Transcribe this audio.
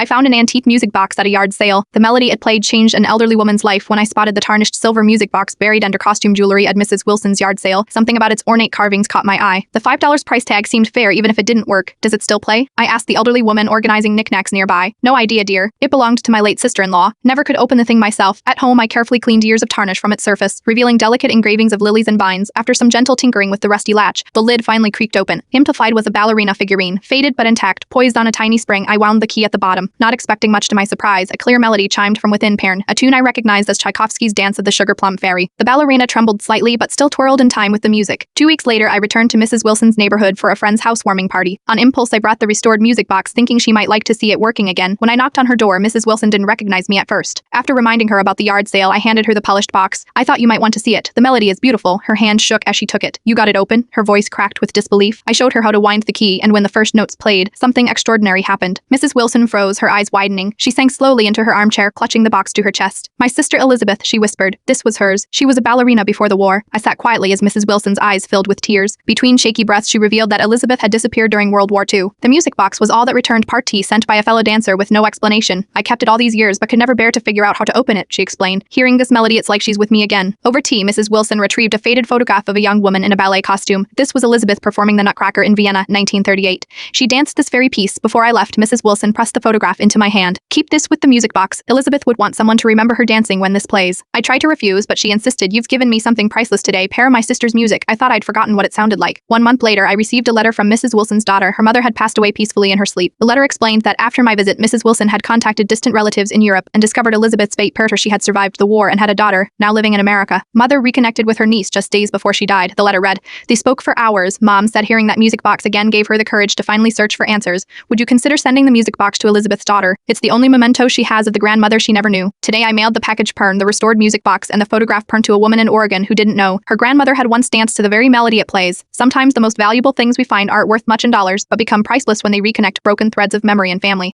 I found an antique music box at a yard sale. The melody it played changed an elderly woman's life when I spotted the tarnished silver music box buried under costume jewelry at Mrs. Wilson's yard sale. Something about its ornate carvings caught my eye. The $5 price tag seemed fair even if it didn't work. Does it still play? I asked the elderly woman organizing knickknacks nearby. No idea, dear. It belonged to my late sister-in-law. Never could open the thing myself. At home, I carefully cleaned years of tarnish from its surface, revealing delicate engravings of lilies and vines. After some gentle tinkering with the rusty latch, the lid finally creaked open. Implied was a ballerina figurine, faded but intact, poised on a tiny spring. I wound the key at the bottom. Not expecting much to my surprise, a clear melody chimed from within Pern, a tune I recognized as Tchaikovsky's Dance of the Sugar Plum Fairy. The ballerina trembled slightly but still twirled in time with the music. 2 weeks later, I returned to Mrs. Wilson's neighborhood for a friend's housewarming party. On impulse, I brought the restored music box, thinking she might like to see it working again. When I knocked on her door, Mrs. Wilson didn't recognize me at first. After reminding her about the yard sale, I handed her the polished box. I thought you might want to see it. The melody is beautiful. Her hand shook as she took it. You got it open? Her voice cracked with disbelief. I showed her how to wind the key, and when the first notes played, something extraordinary happened. Mrs. Wilson froze, her eyes widening. She sank slowly into her armchair, clutching the box to her chest. My sister Elizabeth, she whispered. This was hers. She was a ballerina before the war. I sat quietly as Mrs. Wilson's eyes filled with tears. Between shaky breaths, she revealed that Elizabeth had disappeared during World War II. The music box was all that returned parti sent by a fellow dancer with no explanation. I kept it all these years but could never bear to figure out how to open it, she explained. Hearing this melody, it's like she's with me again. Over tea, Mrs. Wilson retrieved a faded photograph of a young woman in a ballet costume. This was Elizabeth performing the Nutcracker in Vienna, 1938. She danced this very piece. Before I left, Mrs. Wilson pressed the photograph into my hand. Keep this with the music box. Elizabeth would want someone to remember her dancing when this plays. I tried to refuse, but she insisted. You've given me something priceless today. Pair my sister's music. I thought I'd forgotten what it sounded like. 1 month later, I received a letter from Mrs. Wilson's daughter. Her mother had passed away peacefully in her sleep. The letter explained that after my visit, Mrs. Wilson had contacted distant relatives in Europe and discovered Elizabeth's fate. She had survived the war and had a daughter, now living in America. Mother reconnected with her niece just days before she died. The letter read, they spoke for hours. Mom said hearing that music box again gave her the courage to finally search for answers. Would you consider sending the music box to Elizabeth's daughter? It's the only memento she has of the grandmother she never knew. Today I mailed the package Pern, the restored music box, and the photograph Pern to a woman in Oregon who didn't know. Her grandmother had once danced to the very melody it plays. Sometimes the most valuable things we find aren't worth much in dollars, but become priceless when they reconnect broken threads of memory and family.